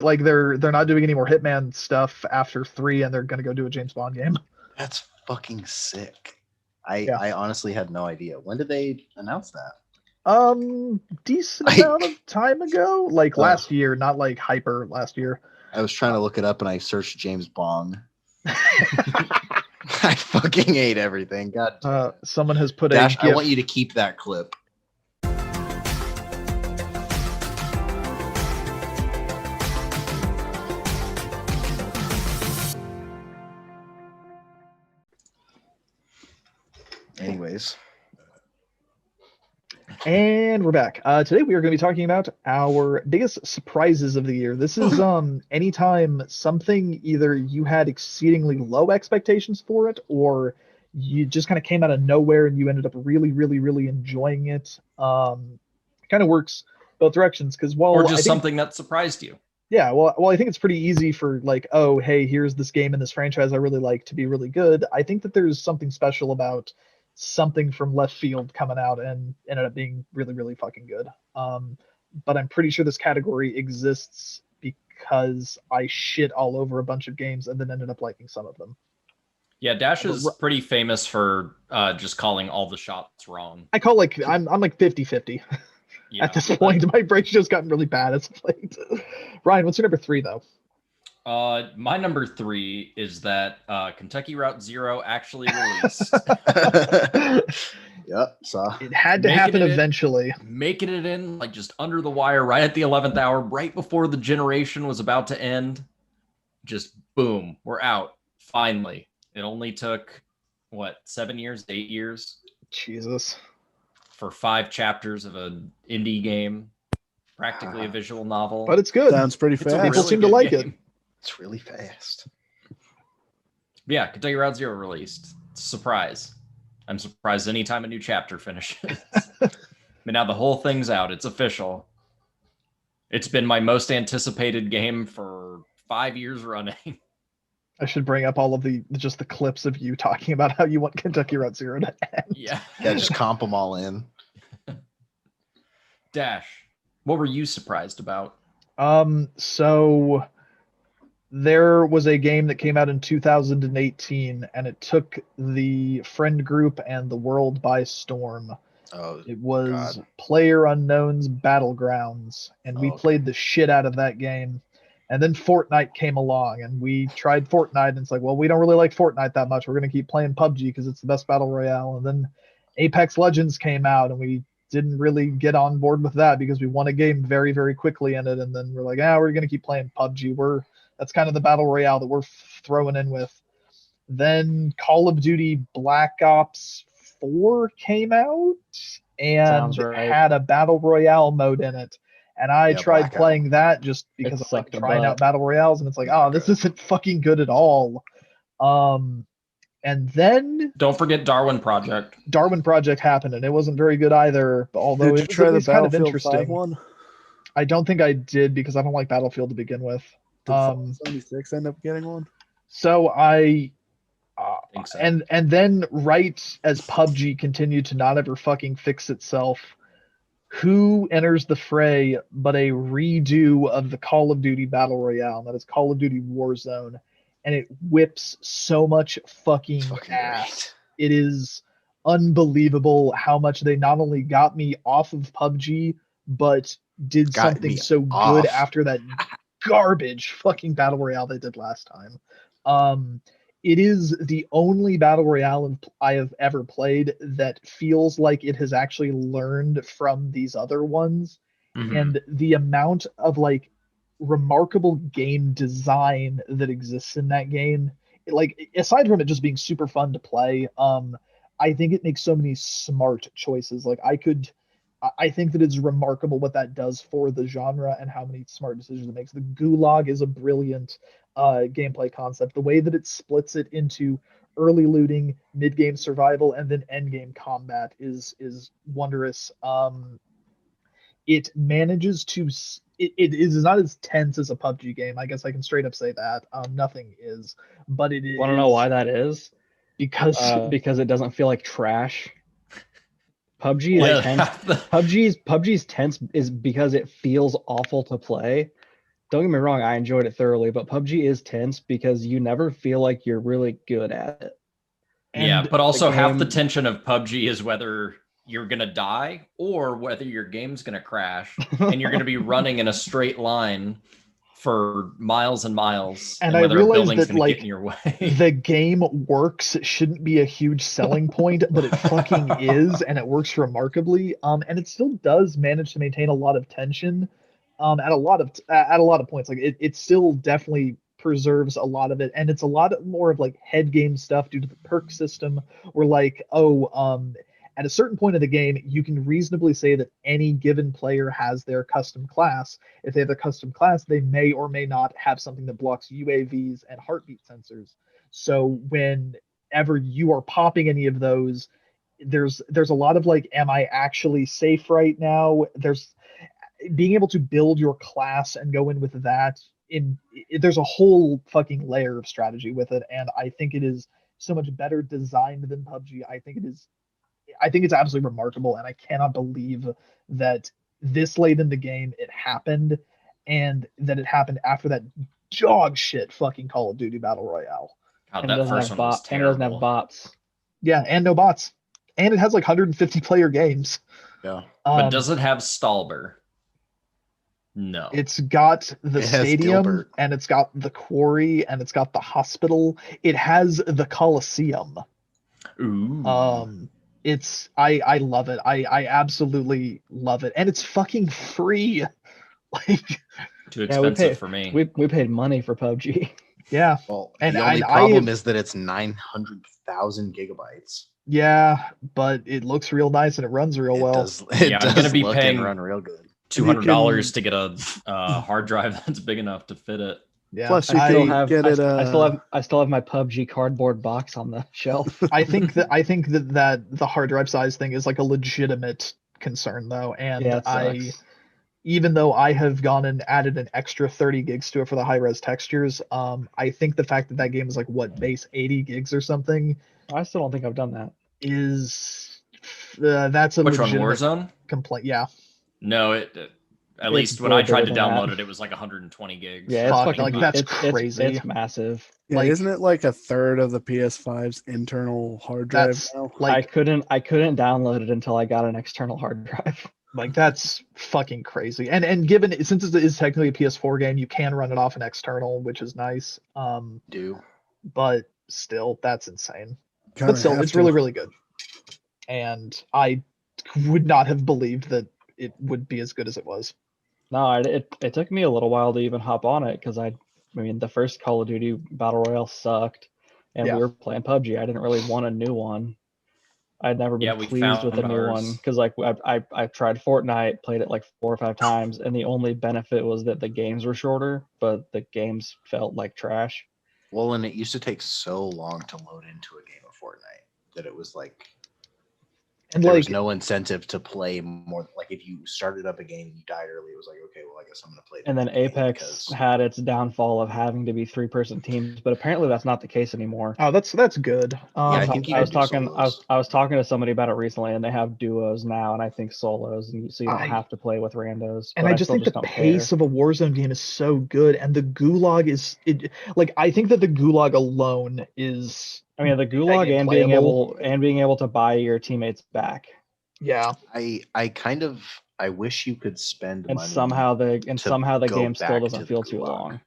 like they're not doing any more Hitman stuff after 3, and they're gonna go do a James Bond game. That's fucking sick. Yeah. I honestly had no idea. When did they announce that? Decent amount of time ago, like last year, not like hyper last year. I was trying to look it up and I searched James Bond. I fucking hate everything. God. Someone has put Dash, a GIF. I want you to keep that clip. Anyways. And we're back. Today we are going to be talking about our biggest surprises of the year. This is anytime something either you had exceedingly low expectations for it, or you just kind of came out of nowhere and you ended up really, really, really enjoying it. Kind of works both directions because or just something that surprised you. Yeah, well, I think it's pretty easy for like, oh, hey, here's this game in this franchise I really like to be really good. I think that there's something special about something from left field coming out and ended up being really, really fucking good. But I'm pretty sure this category exists because I shit all over a bunch of games and then ended up liking some of them. Yeah, Dash is pretty famous for just calling all the shots wrong. I call like I'm like 50-50 at this point. My brain's just gotten really bad as of late. Ryan, what's your number 3 though? My number 3 is that Kentucky Route Zero actually released. Yep, saw. It had to happen eventually. Making it in like just under the wire, right at the 11th hour, right before the generation was about to end. Just boom, we're out. Finally. It only took, 7 years, 8 years? Jesus. For 5 chapters of an indie game. Practically a visual novel. But it's good. Sounds pretty fast. People seem to like it. It's really fast. Yeah, Kentucky Route Zero released. Surprise. I'm surprised anytime a new chapter finishes. But now the whole thing's out. It's official. It's been my most anticipated game for 5 years running. I should bring up all of the clips of you talking about how you want Kentucky Route Zero to end. Yeah. Yeah, just comp them all in. Dash, what were you surprised about? So there was a game that came out in 2018 and it took the friend group and the world by storm. Oh, it was God. PlayerUnknown's Battlegrounds, and we played the shit out of that game. And then Fortnite came along and we tried Fortnite, and it's like, well, we don't really like Fortnite that much. We're going to keep playing PUBG because it's the best battle royale. And then Apex Legends came out and we didn't really get on board with that because we won a game very, very quickly in it. And then we're like, we're going to keep playing PUBG. That's kind of the battle royale that we're throwing in with. Then Call of Duty Black Ops 4 came out and had a battle royale mode in it. And I tried playing that just because of like trying out battle royales, and it's like, this isn't fucking good at all. And then don't forget Darwin Project. Darwin Project happened, and it wasn't very good either. Although did you try the kind of Battlefield interesting 5 one? I don't think I did because I don't like Battlefield to begin with. Did 76 end up getting one? So I think so. And then right as PUBG continued to not ever fucking fix itself, who enters the fray but a redo of the Call of Duty Battle Royale? That is Call of Duty Warzone, and it whips so much fucking ass. It is unbelievable how much they not only got me off of PUBG, but did something so good after that garbage fucking Battle Royale they did last time. It is the only Battle Royale I have ever played that feels like it has actually learned from these other ones. Mm-hmm. And the amount of like remarkable game design that exists in that game, like aside from it just being super fun to play, I think it makes so many smart choices. Like I think that it's remarkable what that does for the genre and how many smart decisions it makes. The Gulag is a brilliant gameplay concept. The way that it splits it into early looting, mid-game survival, and then end-game combat is wondrous. It manages to... It is not as tense as a PUBG game. I guess I can straight up say that. Nothing is. But it is... Want to know why that is? Because it doesn't feel like trash. PUBG is tense. PUBG's tense is because it feels awful to play, don't get me wrong, I enjoyed it thoroughly, but PUBG is tense because you never feel like you're really good at it. Yeah, And but also half the game- tension of PUBG is whether you're gonna die or whether your game's gonna crash, and you're gonna be running in a straight line for miles and miles, And I whether a realize building's that, gonna get like, in your way. the game works shouldn't be a huge selling point, but it fucking is, and it works remarkably. And it still does manage to maintain a lot of tension, at a lot of points. Like it still definitely preserves a lot of it, and it's a lot more of like head game stuff due to the perk system, where like, at a certain point of the game, you can reasonably say that any given player has their custom class. If they have their custom class, they may or may not have something that blocks UAVs and heartbeat sensors. So whenever you are popping any of those, there's a lot of like, am I actually safe right now? There's being able to build your class and go in with that. There's a whole fucking layer of strategy with it, and I think it is so much better designed than PUBG. I think it's absolutely remarkable, and I cannot believe that this late in the game it happened, and that it happened after that dog shit fucking Call of Duty Battle Royale. God, And it that doesn't first have one was and it doesn't have terrible. bots. Yeah, and no bots, and it has like 150 player games. Yeah. But does it have Stalber? No. It's got the It has stadium, Dilbert. and it's got the quarry, and it's got the hospital. It has the Coliseum. Ooh. It's I love it. I absolutely love it, and it's fucking free. Like, Too Yeah, we expensive pay- for me. We paid money for PUBG. yeah, Well, And the only I- problem is that it's 900,000 gigabytes. yeah, but it looks real nice and it runs real It well. does. It Yeah, I'm does gonna be look paying- and run real good. $200 to get a hard drive that's big enough to fit it. Yeah, Plus, you I can still have get it. I still have my PUBG cardboard box on the shelf. I think that the hard drive size thing is like a legitimate concern though, and Yeah, it sucks. even though I have gone and added an extra 30 gigs to it for the high res textures, I think the fact that that game is like what base 80 gigs or something I still don't think I've done that. is that's a Which one, legitimate Warzone? complaint. Yeah, No, at It's least when I way tried to bigger than download that. it was like 120 gigs. Yeah, it's Fuck, fucking like, that's it's crazy. It's massive. yeah, like- isn't it like a third of the PS5's internal hard drive that's now? like I couldn't download it until I got an external hard drive. Like that's fucking crazy. And given since it is technically a PS4 game, you can run it off an external, which is nice. Do But still, that's insane. Kinda But still, have it's to. really, really good. And I would not have believed that it would be as good as it was. No, it took me a little while to even hop on it because I mean the first Call of Duty Battle Royale sucked, and Yeah. we were playing PUBG. I didn't really want a new one. I'd never Yeah, been we pleased with a found new ours. one because like I tried Fortnite, played it like 4 or 5 times, and the only benefit was that the games were shorter, but the games felt like trash. well, and it used to take so long to load into a game of Fortnite that it was like And there like, was no incentive to play more. Like if you started up a game and you died early, it was like, okay, well, I guess I'm gonna play. the And then game Apex because- had its downfall of having to be 3-person teams, but apparently that's not the case anymore. oh, that's good. Yeah, I think you I was can do talking. solos. I was talking to somebody about it recently, and they have duos now, and I think solos, and so you don't I- have to play with randos. And but I just still think the don't pace care. of a Warzone game is so good, and the Gulag is like I think that the Gulag alone is I mean, the gulag it and playable. being able to buy your teammates back, yeah. I wish you could spend and money. somehow the go game still back doesn't to the feel too Gulag. long.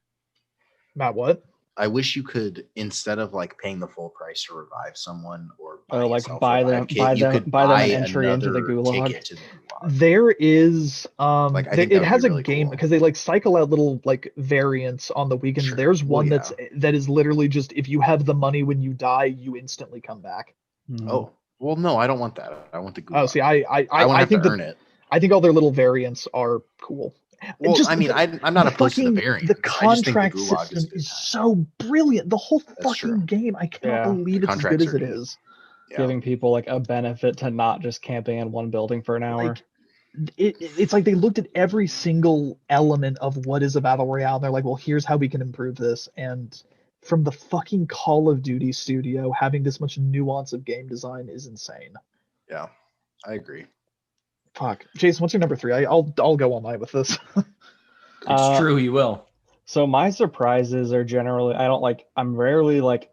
Matt, what? I wish you could, instead of like paying the full price to revive someone or Or like yourself a buy revive them, kit, buy you them, could buy them an entry into the another gulag. ticket to the Gulag. There is Like, I think it that would has be a really game cool. because they like cycle out little like variants on the weekend. Sure. There's Well, one yeah. that is literally just if you have the money when you die, you instantly come back. Mhm. Oh, well, no, I don't want that. I want the Gulag. Oh, see, I I want to I have think to that earn it. I think all their little variants are cool. Well, just I mean, the- I'm not the opposed to the fucking- variant. The I just think the contract Gulag system good is time. so brilliant. The whole That's true. fucking game. I cannot Yeah. believe it's as good Contracts as are it neat. is. Yeah. Giving people like a benefit to not just camping in one building for an hour. Like, it's like they looked at every single element of what is a battle royale. And they're like, well, here's how we can improve this. And from the fucking Call of Duty studio, having this much nuance of game design is insane. Yeah, I agree. Fuck, Jason, what's your number 3? I'll go all night with this. It's true, you will. So my surprises are generally I'm rarely like,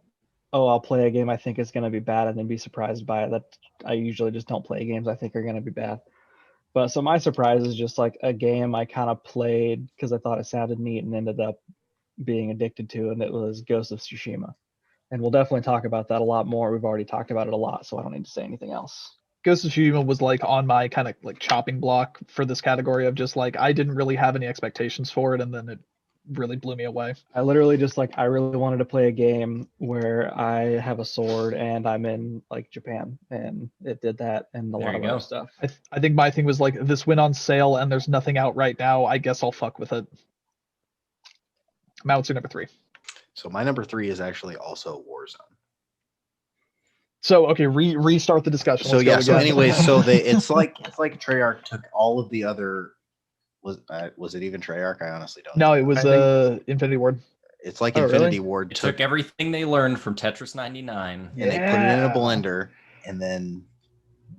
oh, I'll play a game I think is gonna be bad and then be surprised by it. That I usually just don't play games I think are gonna be bad. But so my surprise is just like a game I kind of played because I thought it sounded neat and ended up being addicted to, and it was Ghost of Tsushima. And we'll definitely talk about that a lot more. We've already talked about it a lot, so I don't need to say anything else. Ghost of Tsushima was like on my kind of like chopping block for this category of just like I didn't really have any expectations for it, and then it really blew me away. I literally just I really wanted to play a game where I have a sword and I'm in like Japan, and it did that and a There lot you of go. other stuff. I think my thing was like this went on sale and there's nothing out right now. I guess I'll fuck with it. Mao Tzu number 3. So my number 3 is actually also Warzone. So okay, restart the discussion. So Let's go yeah. So again. anyways, so it's like Treyarch took all of the other. Was it even Treyarch? I honestly don't No, know. it was Infinity Ward. It's like Oh, Infinity really? Ward It took everything they learned from Tetris 99. and they put it in a Yeah. blender and then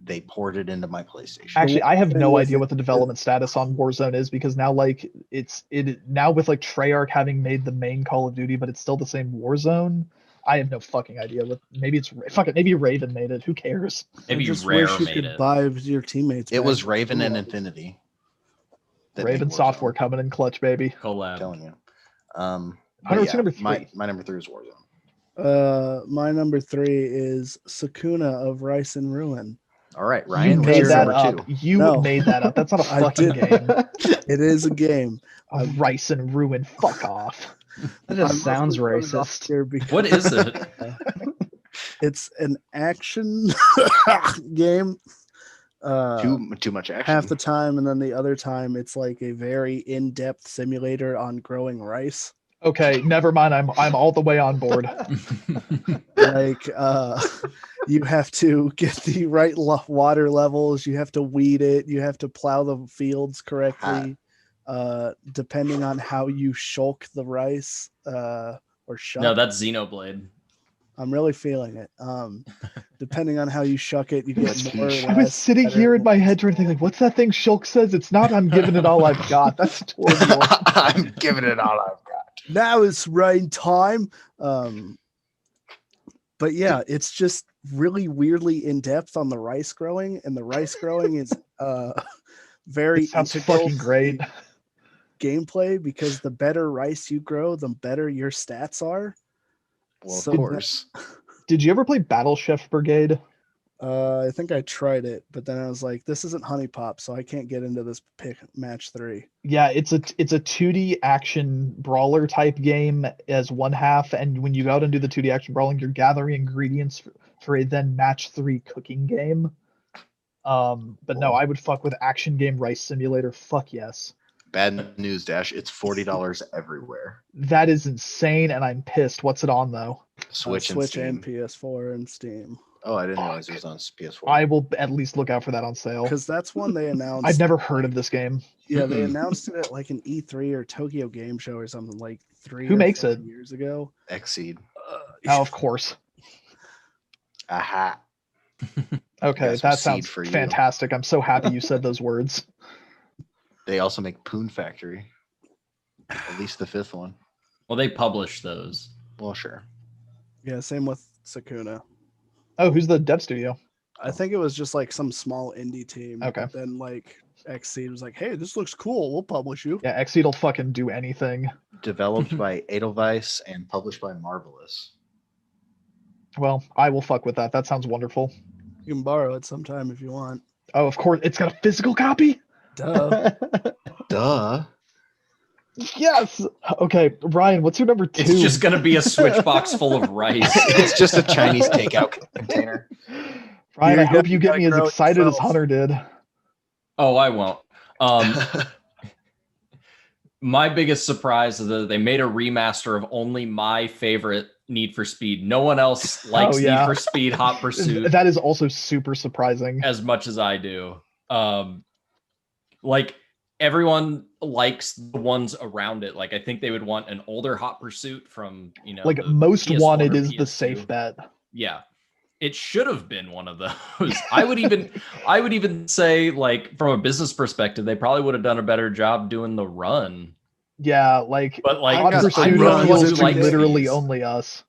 they poured it into my PlayStation. Actually, I have thing no with idea it- what the development status on Warzone is because now like it now with like Treyarch having made the main Call of Duty, but it's still the same Warzone. I have no fucking idea. Maybe maybe Raven made it. Who cares? Maybe I just Rare wish you made could it. buy your teammates. It was back. Raven and Yeah. Infinity. that made Raven Warzone. Software coming in clutch, baby. I'm Collab. telling you. Hunter, what's your number my 3? my number 3 is Warzone. My number 3 is Sakuna of Rice and Ruin. All right, You Ryan, what's made your that number up. 2? You No. made that up. That's not a I fucking did. game. It is a game. A Rice and Ruin. Fuck off. That just I'm sounds mostly putting it off racist. here because What is it? it's an action game. Too much action. Half the time, and then the other time, it's like a very in-depth simulator on growing rice. Okay, never mind. I'm all the way on board. Like you have to get the right water levels, you have to weed it, you have to plow the fields correctly, depending on how you shulk the rice or shuck. No, that's Xenoblade. I'm really feeling it. Depending on how you shuck it, you Let's get more or finish. I was less, sitting better. here in my head trying to think like, what's that thing Shulk says? It's not I'm giving it all I've got. That's Torbjorn. I'm giving it all I've got. Now it's rain time. But yeah, it's just really weirdly in depth on the rice growing, and the rice growing is very It sounds integral fucking to great. the gameplay, because the better rice you grow, the better your stats are. Well, of So that- course. Did you ever play Battle Chef Brigade? I think I tried it, but then I was like, this isn't Honey Pop, so I can't get into this pick match 3. Yeah, it's a 2D action brawler type game as one half, and when you go out and do the 2D action brawling, you're gathering ingredients for a then match 3 cooking game. But no, I would fuck with action game Rice Simulator. Fuck yes. Bad news, Dash. It's $40 everywhere. That is insane, and I'm pissed. What's it on though? Switch, Switch and and Steam. PS4 and Steam, Oh, I didn't realize it was on PS4. I will at least look out for that on sale. because that's one they announced. I've never heard of this game. Yeah, they Mm-mm. announced it at like an E3 or Tokyo Game Show or something like 3 Who or makes 4 it? years ago. Exceed. Oh, of course. Aha. Okay, Got some that seed sounds for you. fantastic. I'm so happy you said those words. They also make Poon Factory. At least the 5th one. Well, they publish those. Well, sure. Yeah, same with Sakuna. Oh, who's the dev studio? I think it was just like some small indie team. Okay. But then like Xseed was like, hey, this looks cool. We'll publish you. Yeah, Xseed will fucking do anything. Developed by Edelweiss and published by Marvelous. Well, I will fuck with that. That sounds wonderful. You can borrow it sometime if you want. Oh, of course. It's got a physical copy? Duh. Duh. Yes. Okay, Ryan, what's your number 2? It's just gonna be a switch box full of rice. It's just a Chinese takeout container. Ryan, You're I hope good, you you get gotta me as grow it excited as yourself. Hunter did. Oh, I won't. My biggest surprise is that they made a remaster of only my favorite Need for Speed. No one else likes yeah. Need for Speed Hot Pursuit That is also super surprising. as much as I do. Like everyone likes the ones around it. Like I think they would want an older Hot Pursuit from, you know, Like the most PS1 wanted or is the PS2. safe bet. Yeah. It should have been one of those. I would even say, like, from a business perspective, they probably would have done a better job doing the run Yeah, like But like, Hot 'cause I Pursuit really feels do to like literally these. only us.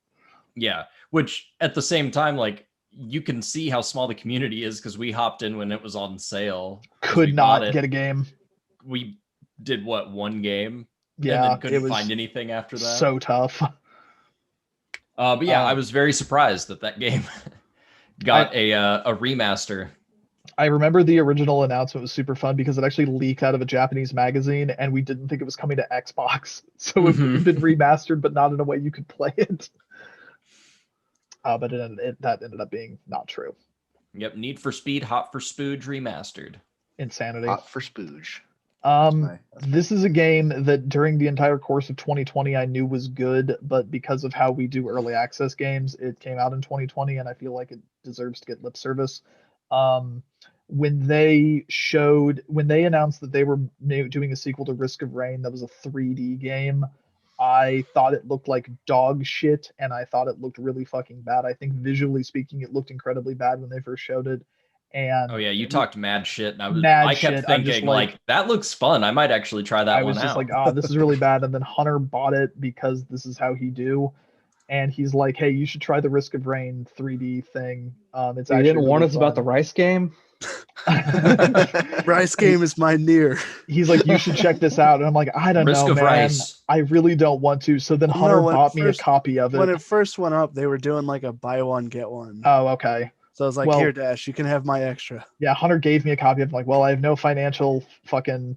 Yeah, which at the same time, like you can see how small the community is because we hopped in when it was on sale. 'Cause we Could bought not it. get a game. We did what, one game, and Yeah, then it couldn't was find anything after that. so tough. But yeah, I was very surprised that game got a remaster. I remember the original announcement was super fun because it actually leaked out of a Japanese magazine, and we didn't think it was coming to Xbox, so it Mhm. had been remastered, but not in a way you could play it. But that ended up being not true. Yep, Need for Speed, Hot for Spooge remastered. Insanity. Hot for Spooge. This is a game that during the entire course of 2020 I knew was good, but because of how we do early access games, it came out in 2020, and I feel like it deserves to get lip service. When they announced that they were doing a sequel to Risk of Rain that was a 3D game, I thought it looked like dog shit, and I thought it looked really fucking bad. I think visually speaking, it looked incredibly bad when they first showed it. And Oh yeah, you talked mad shit, and Mad I kept shit, I'm just thinking like- that looks fun. I might actually try that I was one just out. like, this is really bad. And then Hunter bought it because this is how he do. And he's like, hey, you should try the Risk of Rain 3D thing. It's So you actually didn't warn really us about the fun." Rice game? Rice game is my near. He's like, you should check this out. And I'm like, I don't Risk know, of man. Rice. I really don't want to. So then Well, Hunter no, when bought me a first- copy of When it. it first went up, they were doing like a buy one get one. Oh, okay. So I was like, well- here, Dash, you can have my extra. Yeah, Hunter gave me a copy of it. I'm like, well, I have no financial fucking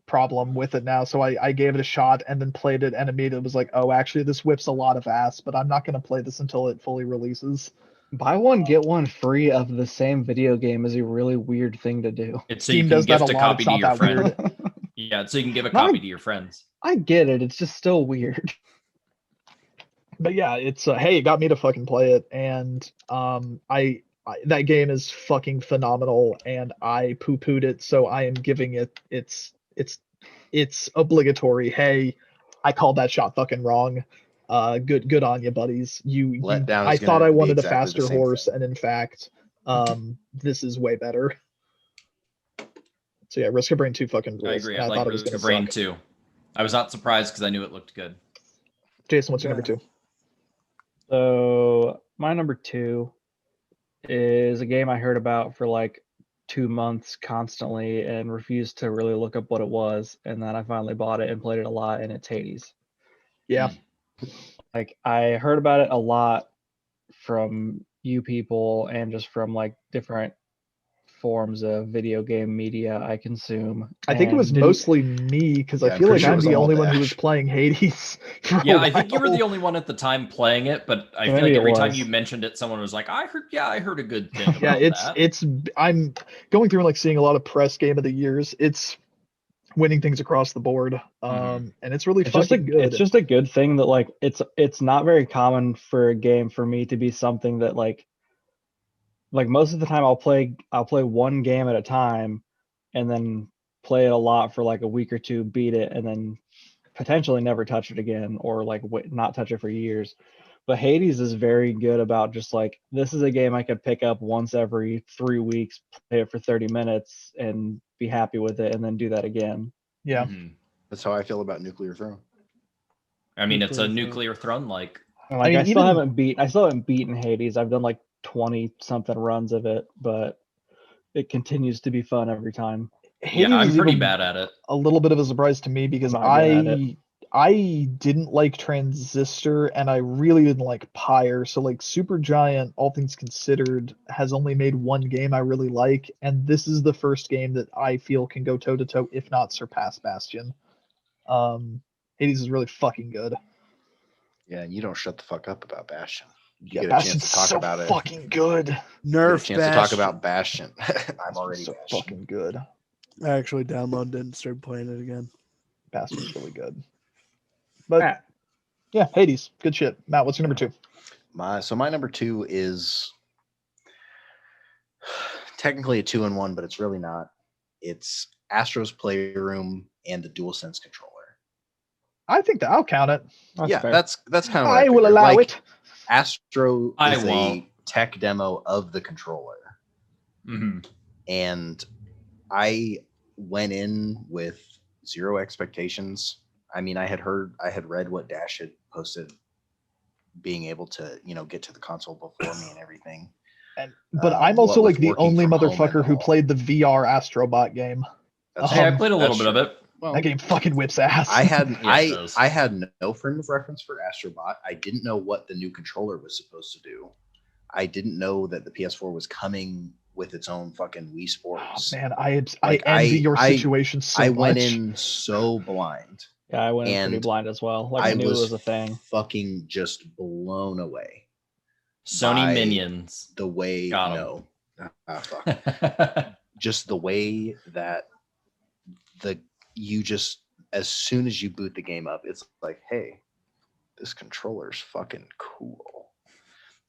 problem with it now. So I gave it a shot and then played it and immediately was like, oh, actually, this whips a lot of ass, but I'm not going to play this until it fully releases. Buy one, get one free of the same video game is a really weird thing to do. It's so Steam you can does that gift a a lot. copy It's to not your that friend. weird. Yeah, so you can give a No, copy to your friends. I get it. It's just still weird. But yeah, it's hey, it got me to fucking play it, and I that game is fucking phenomenal, and I poo-pooed it, so I am giving it it's obligatory. Hey, I called that shot fucking wrong. Good on you, buddies. Let down I is thought gonna I be wanted a exactly the faster same horse, thing. and in fact, this is way better. So yeah, Risk of Rain 2 fucking rules. I agree. and I thought like it was Risk gonna of Rain suck. too. I was not surprised because I knew it looked good. Jason, what's your Yeah. number 2? So my number 2 is a game I heard about for like 2 months constantly and refused to really look up what it was. And then I finally bought it and played it a lot, and it's Hades. Yeah. Like I heard about it a lot from you people and just from like different forms of video game media I consume. I think it was and didn't- mostly me because Yeah, I I'm feel pretty like sure it I'm was the all only one who was Dash. playing Hades. for a Yeah, I think you were while. the only one at the time playing it, but I feel Maybe like it every time was. you mentioned it, someone was like, I heard a good thing about Yeah, that. it's I'm going through and like seeing a lot of press game of the years. It's winning things across the board. And it's really It's just a fucking good. it's just a good thing that like it's not very common for a game for me to be something that like most of the time I'll play one game at a time and then play it a lot for like a week or two, beat it, and then potentially never touch it again or like not touch it for years. But Hades is very good about just like, this is a game I could pick up once every 3 weeks, play it for 30 minutes and be happy with it and then do that again. Yeah. Mhm. That's how I feel about Nuclear Throne. I mean, it's a Nuclear nuclear throne like. And, like mean, I still even- haven't beaten Hades. I've done like 20 something runs of it, but it continues to be fun every time. Hades Yeah, I'm is pretty even bad at it. a little bit of a surprise to me because I'm not good at I didn't like Transistor and I really didn't like Pyre. So like Supergiant, all things considered, has only made one game I really like, and this is the first game that I feel can go toe to toe, if not surpass Bastion. Hades is really fucking good. Yeah, and you don't shut the fuck up about Bastion. You Yeah, get a chance Bastion's to talk so about it. fucking good. You get a Nerf chance to talk Bastion. about Bastion. I'm already so Bastion. fucking good. I actually downloaded it and started playing it again. Bastion's really good. But Matt. yeah, Hades, good shit. Matt, what's your number 2? My number 2 is technically a 2-in-1, but it's really not. It's Astro's Playroom and the DualSense controller. I think that I'll count it. Yeah, fair. that's kind of what I will figured. allow Like, it. Astro I is won't. a tech demo of the controller. Mhm. And I went in with zero expectations. I mean, I had read what Dash had posted, being able to, get to the console before me and everything. But I'm also what like with the working only from home and motherfucker who all. played the VR Astrobot game. That's Hey, I Um, played a little that's bit of true. it. Well, That game fucking whips ass. I had Yes, it does. I had no frame of reference for Astrobot. I didn't know what the new controller was supposed to do. I didn't know that the PS4 was coming with its own fucking Wii Oh, Sports. man, I Like, envy your I- situation so I much. went in so blind. Yeah, I went in pretty And blind as well. Like I, I knew was it was a thing. fucking just blown away. Sony by Minions. The way Got 'em. no, fuck. Just the way that you just, as soon as you boot the game up, it's like, hey, this controller's fucking cool.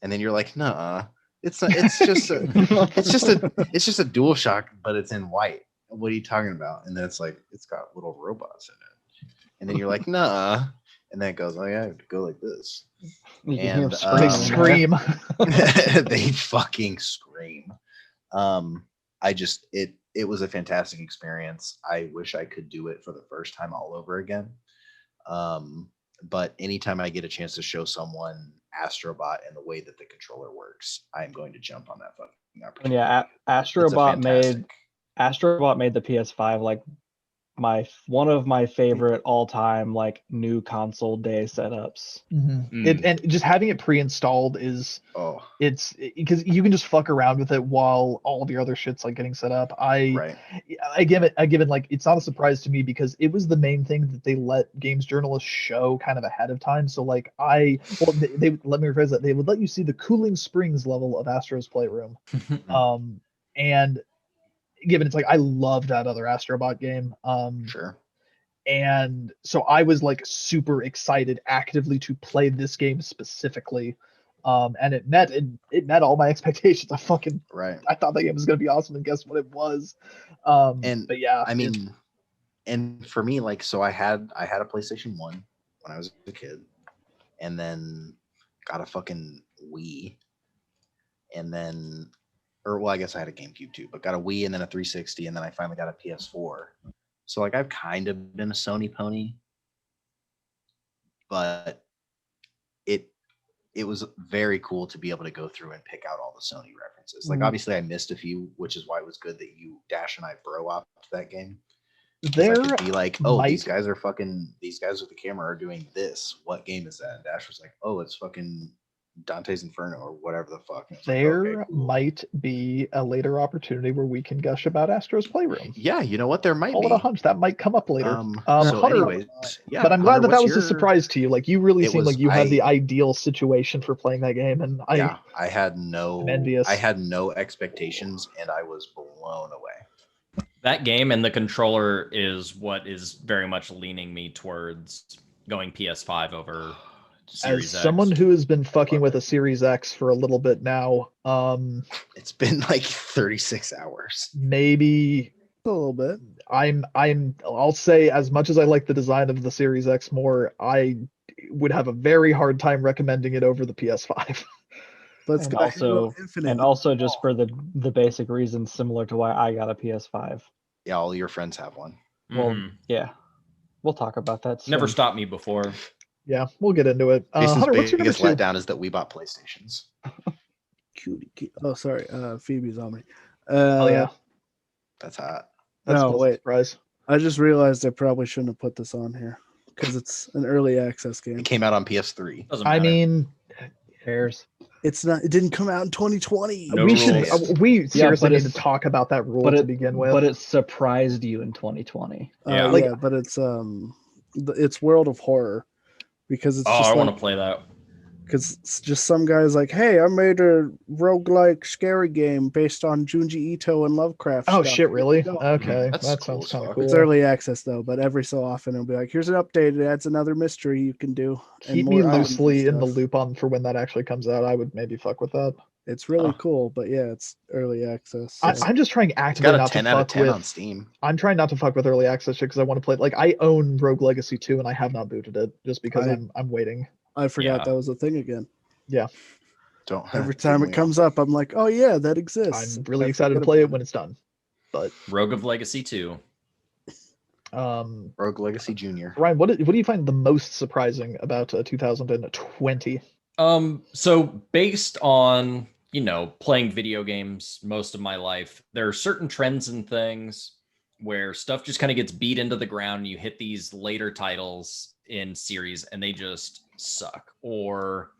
And then you're like, nah, it's not, it's just a DualShock, but it's in white. What are you talking about? And then it's like, it's got little robots in it. And then you're like, nah. And then it goes, oh yeah, I have to go like this. You can hear And, them They screaming. scream. They fucking scream. It was a fantastic experience. I wish I could do it for the first time all over again. But anytime I get a chance to show someone Astrobot and the way that the controller works, I am going to jump on that fucking And opportunity. yeah, It's a Astrobot made the PS5 like one of my favorite all-time like new console day setups. It, and just having it pre-installed is Oh, it's because you can just fuck around with it while all of your other shit's like getting set up. right. I give it like it's not a surprise to me because it was the main thing that they let games journalists show kind of ahead of time. So like they let me rephrase that, they would let you see the cooling springs level of Astro's Playroom. And given it's like I love that other Astrobot game. Sure. And so I was like super excited actively to play this game specifically. And it met all my expectations. I thought that game was gonna be awesome, and guess what, it was. But yeah, I mean, and for me, like, so I had a PlayStation 1 when I was a kid, and then got a fucking Wii, and then, I guess I had a GameCube too, but got a Wii and then a 360, and then I finally got a PS4. So like I've kind of been a Sony pony, but it was very cool to be able to go through and pick out all the Sony references. Like obviously I missed a few, which is why it was good that you, Dash, and I bro up to that game. there I could be like, oh, might- these guys with the camera are doing this. What game is that? And Dash was like, oh, it's fucking Dante's Inferno or whatever the fuck. And it's like, there okay, cool. might be a later opportunity where we can gush about Astro's Playroom. Yeah, you know what? There might Call be. it a hunch. That might come up later. So Hunter, anyways, yeah. but I'm glad Hunter, that what's was a your- surprise to you. Like you really It seemed like was- you had the I- ideal situation for playing that game, and I had no I'm envious. I had no expectations and I was blown away. That game and the controller is what is very much leaning me towards going PS5 over as Series X. someone who has been fucking love with it. a Series X for a little bit now, It's been like 36 hours. maybe A little bit. I'll say, as much as I like the design of the Series X more, I would have a very hard time recommending it over the PS5. But it's And got Halo also- Infinite. And also just for the basic reason similar to why I got a PS5. Yeah, all your friends have one. Well, Mhm. yeah. We'll talk about that soon. Never stopped me before. Yeah, we'll get into it. Jason's Hunter, what's your number biggest two? letdown is that we bought PlayStations. Cutie. Oh, sorry. Phoebe's on me. Oh yeah, That's hot. that's no, a wait. surprise. I just realized I probably shouldn't have put this on here because it's an early access game. It came out on PS3. Doesn't I matter. mean, cares. It's not. It didn't come out in 2020. No we should. rules. We seriously but need to it's- talk about that rule But to it begin with. But it surprised you in 2020. Yeah. Like- Yeah, but it's World of Horror because it's Oh, just I like, want to play that. because it's just some guys like, hey, I made a roguelike scary game based on Junji Ito and Lovecraft. Oh stuff. shit, really? No, Okay, That's that cool sounds as kind of fuck. cool. It's early access though, but every so often it'll be like, here's an update. It adds another mystery you can do. and Keep me more items and loosely in the stuff. loop on for when that actually comes out. I would maybe fuck with that. It's really Huh. cool, but yeah, it's early access. I, so- I'm just trying It's actively got a not 10 to out of fuck 10 on with. Steam. I'm trying not to fuck with early access shit because I want to play. Like I own Rogue Legacy 2 and I have not booted it just because I- I'm waiting. I forgot Yeah. that was a thing again. Don't Every time it comes up, I'm like, oh yeah, that exists. I'm really I excited to forget play it about when it's done. But Rogue of Legacy 2. Rogue Legacy Junior. Ryan, what do you find the most surprising about 2020? So based on, playing video games most of my life, there are certain trends and things where stuff just kind of gets beat into the ground. You hit these later titles in series and they just suck, or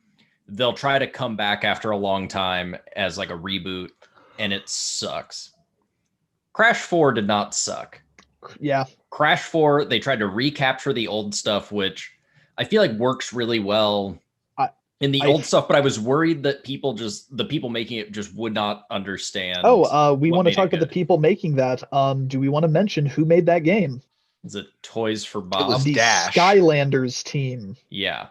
they'll try to come back after a long time as like a reboot and it sucks. Crash 4 did not suck. Yeah. Crash 4, they tried to recapture the old stuff, which I feel like works really well in the old stuff, but I was worried that the people making it just would not understand. We want to talk about the people making that. Do we want to mention who made that game? Is it Toys for Bob? It was The Dash. Skylanders team. Yeah.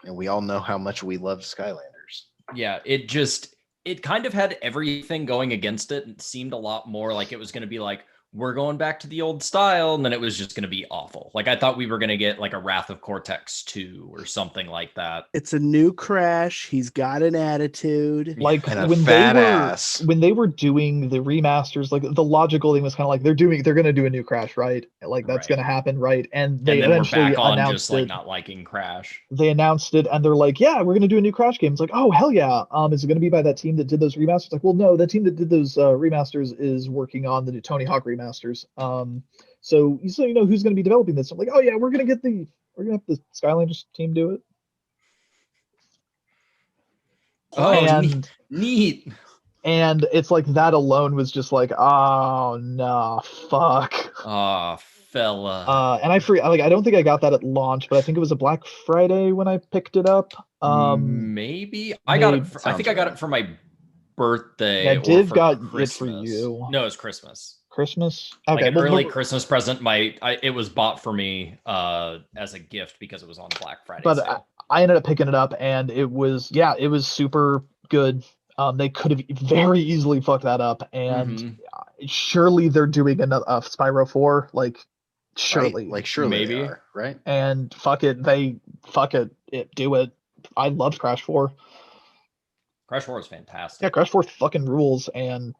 And we all know how much we love Skylanders. Yeah, it kind of had everything going against it. It seemed a lot more like it was going to be like, we're going back to the old style, and then it was just going to be awful. Like, I thought we were going to get like a Wrath of Cortex 2 or something like that. It's a new Crash. He's got an attitude. Like And a when fat they were ass. when they were doing the remasters, like the logical thing was kind of like they're going to do a new Crash, right? Like that's Right. going to happen, right? And they And then we're eventually back on announced just like it. not liking Crash. They announced it, and they're like, "Yeah, we're going to do a new Crash game." It's like, "Oh hell yeah!" Is it going to be by that team that did those remasters? Like, well, no, the team that did those remasters is working on the new Tony Hawk remasters. So you know who's going to be developing this? I'm like, "Oh yeah, we're going to have the Skylanders team do it." Oh, and neat. and it's like that alone was just like, oh no, fuck. Oh, fella. And I don't think I got that at launch, but I think it was a Black Friday when I picked it up. Maybe I got it. I think I got it for my birthday. Yeah, or Div for got it for Christmas. you. No, it's Christmas. Christmas. Like Okay, an well, early but- Christmas present. It was bought for me as a gift because it was on Black Friday. but sale. I ended up picking it up, and it was super good. They could have very easily fucked that up, and Mhm. surely they're doing a Spyro 4, like surely, Right? Like surely Maybe. they are, right? and fuck it, do it. I loved Crash 4. Crash 4 is fantastic. Yeah, Crash 4 fucking rules, and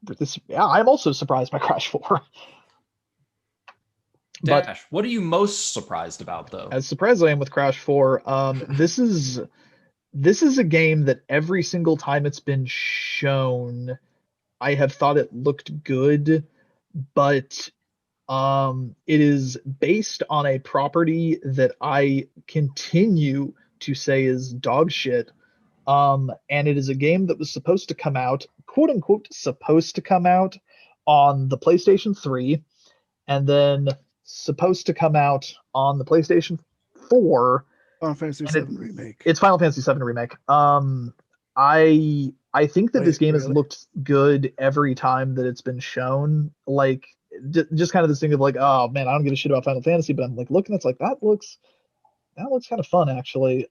I'm also surprised by Crash 4. But Dash, what are you most surprised about though? as surprised as I am with Crash 4, this is a game that every single time it's been shown, I have thought it looked good, but it is based on a property that I continue to say is dog shit. And it is a game that was supposed to come out, quote unquote, supposed to come out on the PlayStation 3, and then supposed to come out on the PlayStation 4. Final Fantasy And VII Remake. It's Final Fantasy VII Remake. I think that this Wait, game has really? looked good every time that it's been shown. Like, just kind of this thing of like, oh man, I don't give a shit about Final Fantasy, but I'm like looking, it's like that looks kind of fun actually.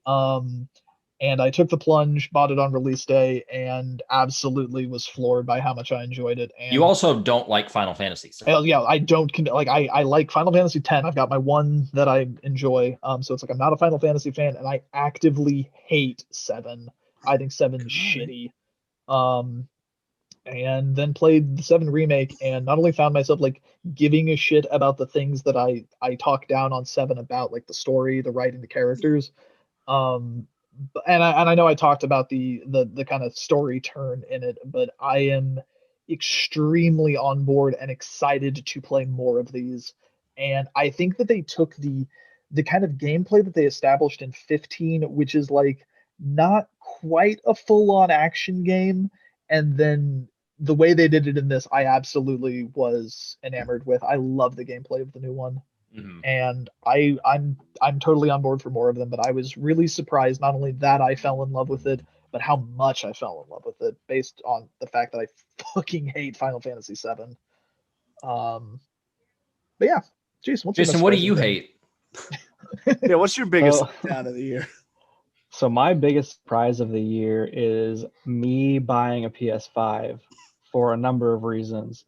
And I took the plunge, bought it on release day, and absolutely was floored by how much I enjoyed it. And You also don't like Final Fantasy. So. yeah, I don't like I like Final Fantasy X. I've got my one that I enjoy. So it's like I'm not a Final Fantasy fan, and I actively hate 7. I think 7's shitty. And then played the 7 remake, and not only found myself like giving a shit about the things that I talked down on 7 about, like the story, the writing, the characters. And I know I talked about the kind of story turn in it, but I am extremely on board and excited to play more of these. And I think that they took the kind of gameplay that they established in 15, which is like not quite a full-on action game, and then the way they did it in this, I absolutely was enamored with. I love the gameplay of the new one. Mhm. And I'm totally on board for more of them, but I was really surprised not only that I fell in love with it, but how much I fell in love with it based on the fact that I fucking hate Final Fantasy VII. But yeah, Jason, what's your Jason, most what do surprising you thing? hate? Yeah, what's your biggest So- letdown of the year? So my biggest surprise of the year is me buying a PS5 for a number of reasons.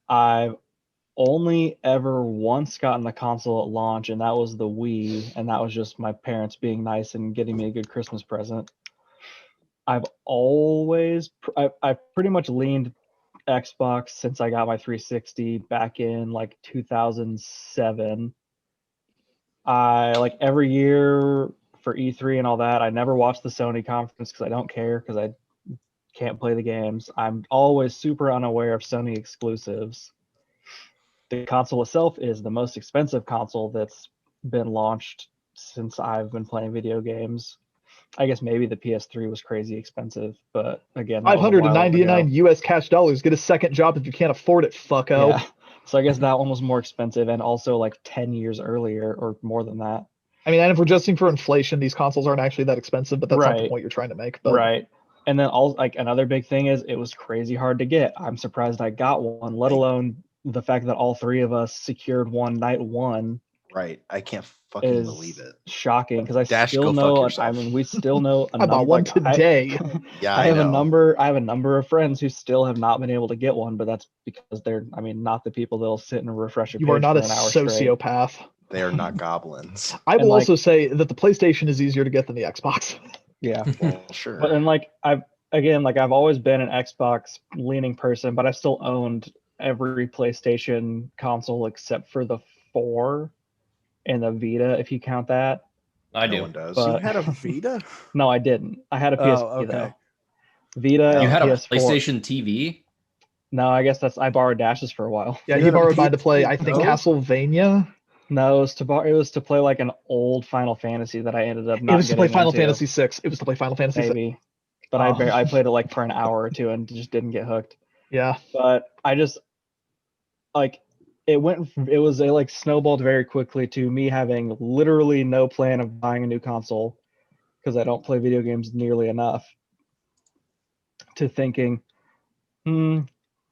I've only ever once gotten the console at launch, and that was the Wii, and that was just my parents being nice and getting me a good Christmas present. I've pretty much leaned Xbox since I got my 360 back in like 2007. I like every year for E3 and all that. I never watched the Sony conference because I don't care because I can't play the games. I'm always super unaware of Sony exclusives. The console itself is the most expensive console that's been launched since I've been playing video games. I guess maybe the PS3 was crazy expensive, but again, that was a while ago. $599 US cash dollars. Get a second job if you can't afford it, fucko. Yeah. So I guess that one was more expensive and also like 10 years earlier or more than that. I mean, and if we're adjusting for inflation, these consoles aren't actually that expensive, but that's not the Right. point you're trying to make. But Right. And then all like another big thing is it was crazy hard to get. I'm surprised I got one, let alone the fact that all three of us secured one night one Right. I can't fucking is believe it. shocking because I Dash, still go fuck know. I yourself. mean, we still know. I bought one today. Yeah, I have know. a number. I have a number of friends who still have not been able to get one, but that's because they're. I mean, not the people that'll sit and refresh a You page are not for a an hour straight. sociopath. They are not goblins. I will And, like- also say that the PlayStation is easier to get than the Xbox. Yeah, Well, sure. but then like I've always been an Xbox leaning person, but I still owned every PlayStation console except for the 4 and the Vita, if you count that. I no do. one does. But- You had a Vita? No, I didn't. I had a PSP Oh, okay. though. Vita. You You and had a PS4. PlayStation TV? No, I guess I borrowed Dashes for a while. Yeah, You he had a borrowed mine to play, I PSP think, Pro? Castlevania. No, it was to play like an old Final Fantasy that I ended up not It was to play getting Final into, Fantasy VI. It was to play Final Fantasy VI. maybe. But Oh. I played it like for an hour or two and just didn't get hooked. Yeah. But I just like it was like snowballed very quickly to me having literally no plan of buying a new console because I don't play video games nearly enough, to thinking,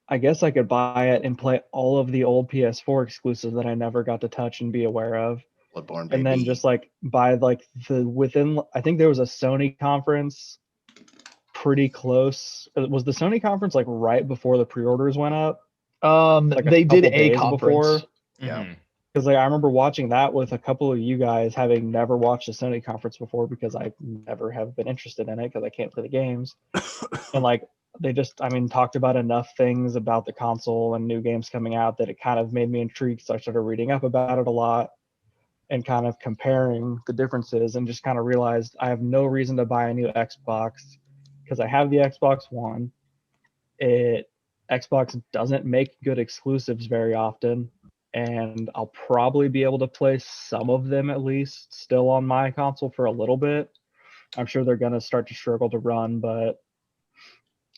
I guess I could buy it and play all of the old PS4 exclusives that I never got to touch and be aware of. Bloodborne, baby. And then just like buy like I think there was a Sony conference pretty close. Was the Sony conference like right before the pre-orders went up? Like a They did couple a days conference. before? Yeah. Mhm. Because like I remember watching that with a couple of you guys, having never watched a Sony conference before because I never have been interested in it because I can't play the games. And like they just, I mean, talked about enough things about the console and new games coming out that it kind of made me intrigued. So I started reading up about it a lot and kind of comparing the differences and just kind of realized I have no reason to buy a new Xbox because I have the Xbox One. Xbox doesn't make good exclusives very often, and I'll probably be able to play some of them at least still on my console for a little bit. I'm sure they're going to start to struggle to run, but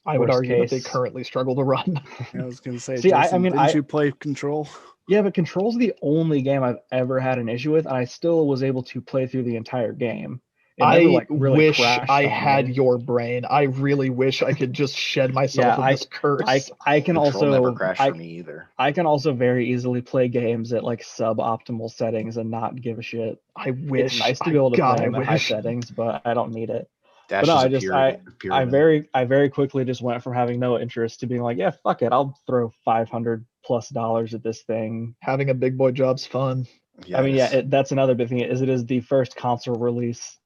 I would worst argue that they case- currently struggle to run. I was gonna say, See, I Jason, mean, didn't you play Control? Yeah, but Control's the only game I've ever had an issue with, and I still was able to play through the entire game. It I never, like, really wish crashed I on had me. your brain. I really wish I could just shed myself Yeah, of this curse. I can Control also never crashed for me either. I can also very easily play games at like suboptimal settings and not give a shit. I wish. It's nice to be able to God, play I them at high wish. settings, but I don't need it. Dash no, is I a just- pyramid. I very quickly just went from having no interest to being like, yeah, fuck it, I'll throw $500+ at this thing. Having a big boy job's fun. I mean, Yes. yeah, that's another big thing is it is the first console release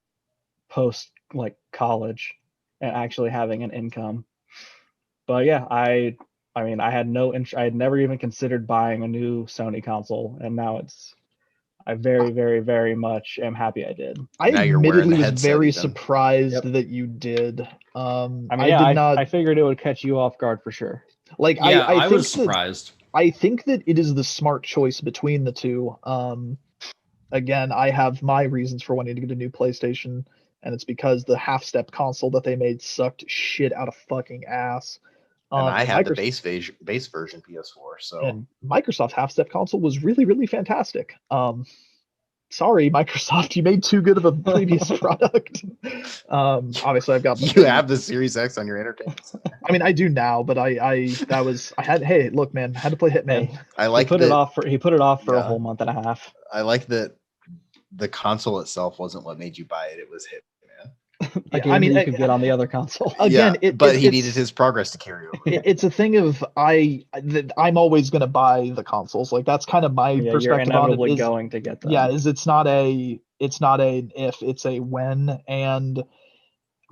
post like college and actually having an income. But yeah, I mean, I had I had never even considered buying a new Sony console, and now I very, very, very much am happy I did. I Now you're wearing admittedly the was headset very even. surprised Yep. that you did. I mean, I yeah, did not I figured it would catch you off guard for sure. like. Yeah, I I think was that, surprised. I think that it is the smart choice between the two. Again, I have my reasons for wanting to get a new PlayStation, and it's because the half-step console that they made sucked shit out of fucking ass. And I had the Microsoft- base version PS4, so and Microsoft's half-step console was really, really fantastic. Sorry, Microsoft, you made too good of a previous product. Obviously, I've got you have the Series X on your entertainment center. I mean, I do now, but I had. Hey, look, man, had to play Hitman. Hey, I like he put that. it off for a Yeah. whole month and a half. I like that the console itself wasn't what made you buy it. It was Hitman. A Yeah, game I mean, that you could get on the other console. Again, Yeah, it- but it- he it's- needed his progress to carry over. It's a thing of that I'm always gonna buy the consoles. Like that's kind of my Yeah, you're perspective on it. inevitably Is, going to get them. yeah, is it's not an if, it's a when. And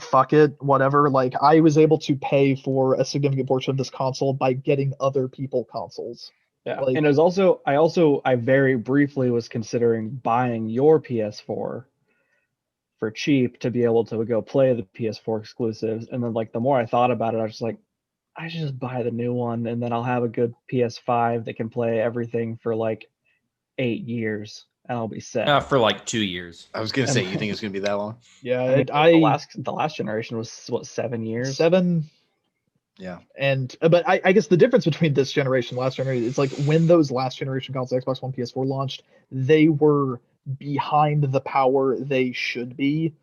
fuck it, whatever. Like I was able to pay for a significant portion of this console by getting other people consoles. Yeah, Like- and it was I very briefly was considering buying your PS4 for cheap to be able to go play the PS4 exclusives, and then like the more I thought about it, I was just like, I should just buy the new one, and then I'll have a good PS5 that can play everything for like 8 years, and I'll be set. For like 2 years. I was gonna say, you think it's gonna be that long? Yeah, I mean, the last generation was what, 7 years? 7. Yeah. And but I guess the difference between this generation and last generation is like when those last generation consoles, Xbox One, PS4 launched, they were behind the power they should be.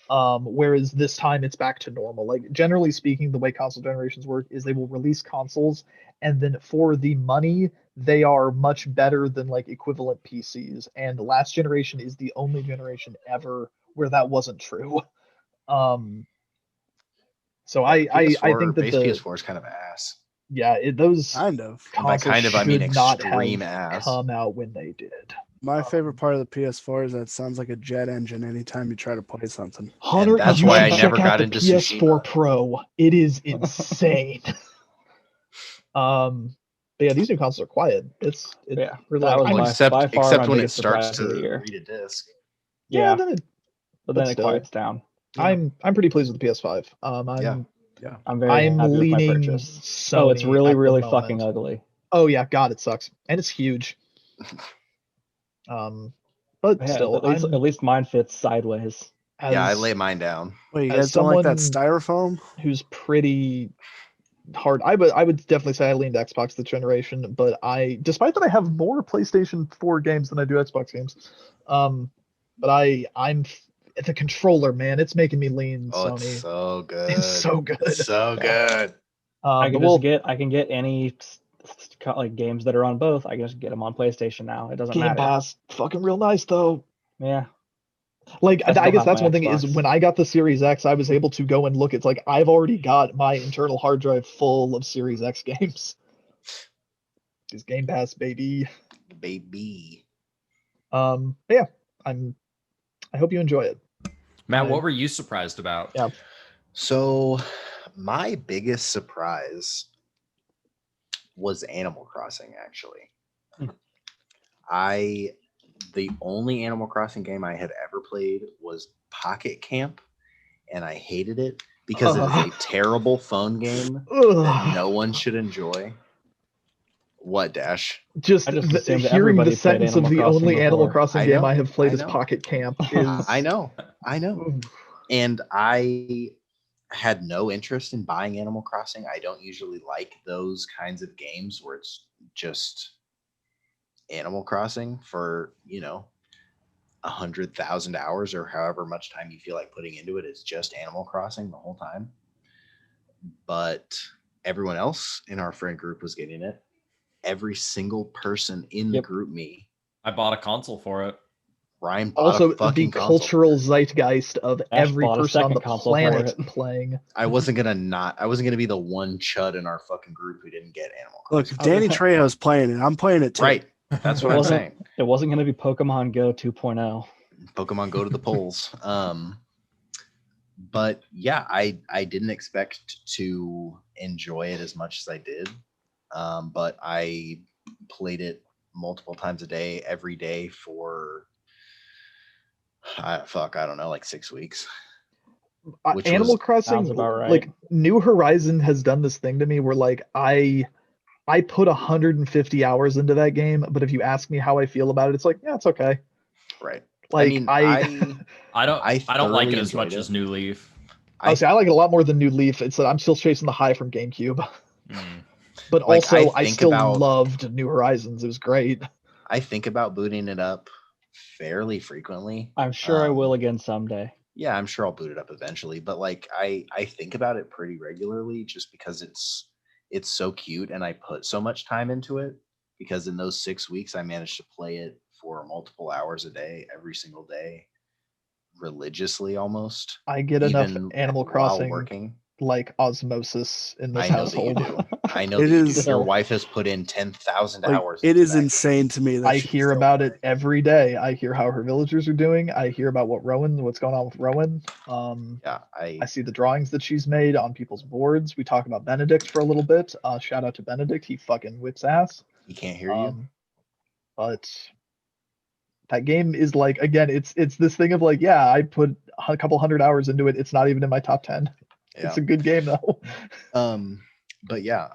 Whereas this time it's back to normal. Like generally speaking, the way console generations work is they will release consoles, and then for the money, they are much better than like equivalent PCs. And the last generation is the only generation ever where that wasn't true. So I think that base PS4 is kind of ass. those Kind of. And by consoles kind of, I mean should not extreme have ass. come out when they did. My favorite part of the PS4 is that it sounds like a jet engine anytime you try to play something. Hunter, that's you why should I never check out got the into PS4 Tsushima. Pro. It is insane. But yeah, these new consoles are quiet. It's Yeah, really that was I'm- by far except my when it biggest starts surprise of the to year. read a disc. Yeah, then but but then it still. quiets down. I'm pretty pleased with the PS5. I'm very I'm happy with my leaning purchase. Sony. Oh, it's really, at the really moment. fucking ugly. Oh yeah, God, it sucks, and it's huge. But Yeah, still, at least mine fits sideways. Yeah, I as lay mine down. Wait, you As guys don't like that someone- styrofoam? who's pretty hard. I would definitely say I leaned Xbox this generation, but despite that I have more PlayStation 4 games than I do Xbox games. But I'm the controller, man. It's making me lean Oh, Sony. it's so good. It's so good. It's so good. I can but I can get any like games that are on both. I can just get them on PlayStation now. It doesn't Game matter. Pass, fucking real nice though. Yeah, Like I still I guess have that's my one thing is Xbox. when I got the Series X, I was able to go and look. It's like I've already got my internal hard drive full of Series X games. Is Game Pass, baby. Baby. But yeah, I hope you enjoy it. Matt, what were you surprised about? Yeah. So my biggest surprise was Animal Crossing, actually. The only Animal Crossing game I had ever played was Pocket Camp, and I hated it because it is a terrible phone game that Ugh. no one should enjoy. What, Dash? Just I just assumed that hearing the everybody played sentence of Animal the Crossing only Animal before. Crossing I game know, I have played I is know. Pocket Camp. Is I know. Ooh. And I had no interest in buying Animal Crossing. I don't usually like those kinds of games where it's just Animal Crossing for, 100,000 hours or however much time you feel like putting into it. It's just Animal Crossing the whole time. But everyone else in our friend group was getting it. Every single person in the Yep. group, me, I bought a console for it. Ryan bought Also, a fucking the console. cultural zeitgeist of every bought a person on second the console for planet it. playing. I wasn't gonna be the one chud in our fucking group who didn't get Animal Look, Crossing. if Danny Trejo's playing it, I'm playing it too. Right. That's what I'm wasn't- saying. It wasn't going to be Pokemon Go 2.0. Pokemon Go to the polls. But yeah, I didn't expect to enjoy it as much as I did. But I played it multiple times a day, every day for I don't know, like 6 weeks. Which Animal was- Crossing, Sounds about right. like New Horizon has done this thing to me where like I put 150 hours into that game, but if you ask me how I feel about it, it's like, yeah, it's okay. Right. Like I mean, I don't I like it thoroughly as much enjoyed as it. New Leaf. honestly, I like it a lot more than New Leaf. It's that I'm still chasing the high from GameCube, Mm. but Like, also I I think still about- loved New Horizons. It was great. I think about booting it up fairly frequently. I'm sure I Um, will again someday. Yeah, I'm sure I'll boot it up eventually, but like I think about it pretty regularly just because it's so cute and I put so much time into it because in those 6 weeks I managed to play it for multiple hours a day, every single day, religiously almost. I get enough even Animal while Crossing working. like osmosis in this I know that you household. do. I know It that you is- do. Your wife has put in 10,000 Like, hours. it into is that. insane to me that I she's hear still about playing. it every day. I hear how her villagers are doing. I hear about what's going on with Rowan. Yeah, I see the drawings that she's made on people's boards. We talk about Benedict for a little bit. Shout out to Benedict. He fucking whips ass. he can't hear you. But that game is like, again, it's this thing of like, yeah, I put a couple hundred hours into it. It's not even in my top 10. Yeah. It's a good game though. But yeah,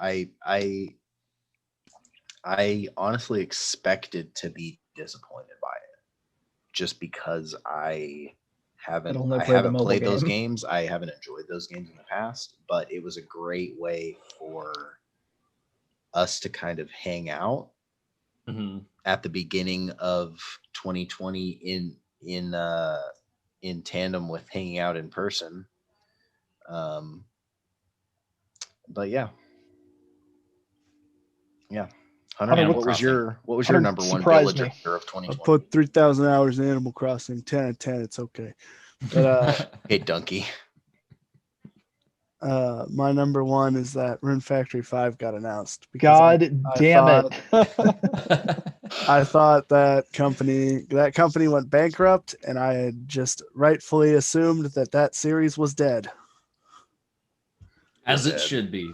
I honestly expected to be disappointed by it, just because I haven't only played the mobile played those game. games. I haven't enjoyed those games in the past, but it was a great way for us to kind of hang out Mhm. at the beginning of 2020 in tandem with hanging out in person. But yeah. Hunter, Hunter, what was your Hunter, number one surprise villager me. of I 2020? put 3,000 hours in Animal Crossing. 10 out of 10. It's okay. But Hey, Donkey. my number one is that Rune Factory 5 got announced. because God I damn thought- it. I thought that company went bankrupt, and I had just rightfully assumed that series was dead. As it Dead. should be.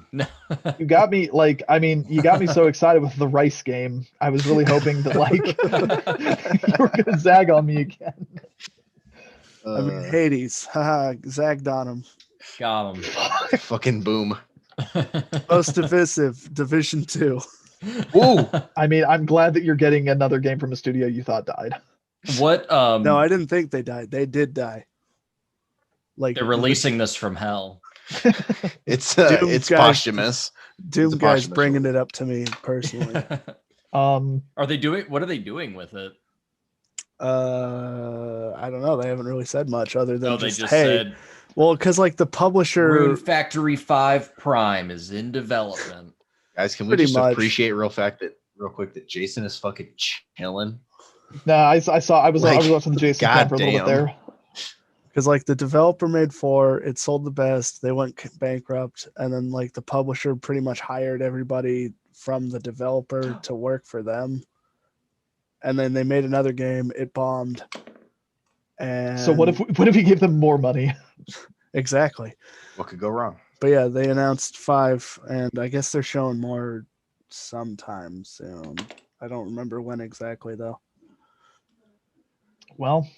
You got me like, I mean, you got me so excited with the rice game. I was really hoping that like you were gonna zag on me again. I mean, Hades, haha, zagged on him. Got him. fucking boom. Most divisive, Division 2. Woo! I mean, I'm glad that you're getting another game from a studio you thought died. What? No, I didn't think they died. They did die. Like They're releasing this from hell. It's Doom it's guys- posthumous. Doom it's a guys posthumous bringing release. it up to me personally. Are they doing? What are they doing with it? I don't know. They haven't really said much other than Oh, they just, just hey, said well, because like the publisher, Rune Factory 5 Prime is in development. Guys, can we Pretty just much. appreciate real quick that Jason is fucking chilling? No, I saw I was Like, watching the Jason cam for a little bit goddamn. there. because like the developer made 4, it sold the best. They went bankrupt, and then like the publisher pretty much hired everybody from the developer to work for them. And then they made another game. It bombed. And So what if we give them more money? exactly? What could go wrong? But yeah, they announced 5, and I guess they're showing more sometime soon. I don't remember when exactly though. Well,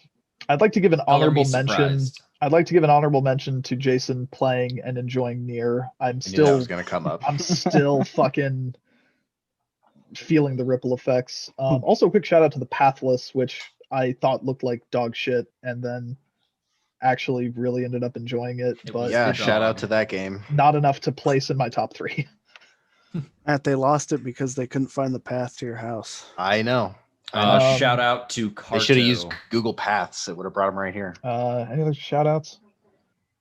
I'd like to give an Color me honorable mention. surprised. I'd like to give an honorable mention to Jason playing and enjoying Nier. I knew that was gonna come up. I'm still fucking feeling the ripple effects. Also, a quick shout out to the Pathless, which I thought looked like dog shit, and then actually really ended up enjoying it. It But was Yeah, good shout out dog. to that game. not enough to place in my top 3. Matt, they lost it because they couldn't find the path to your house. I know. Shout out to Carto. They should have used Google Paths. It would have brought them right here. Any other shout outs?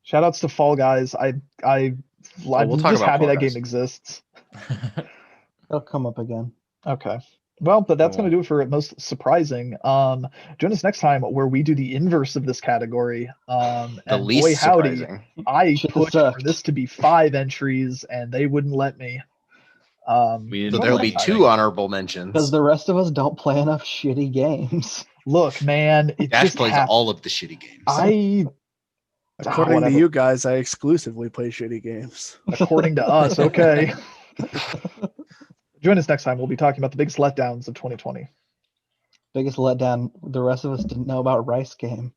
Shout outs to Fall Guys. I'm we'll talk just about happy Fall that Guys. game exists. It'll come up again. Okay. Well, but that's Cool. going to do it for most surprising. Join us next time where we do the inverse of this category. The And least boy, howdy, surprising. I Should've pushed for sucked. this to be 5 entries, and they wouldn't let me. We So didn't there'll like be that. 2 honorable mentions. Because the rest of us don't play enough shitty games. Look, man, it Dash just plays hap- all of the shitty games. According to whatever. you guys, I exclusively play shitty games. according to us, okay. Join us next time. We'll be talking about the biggest letdowns of 2020. Biggest letdown. The rest of us didn't know about Rice Game.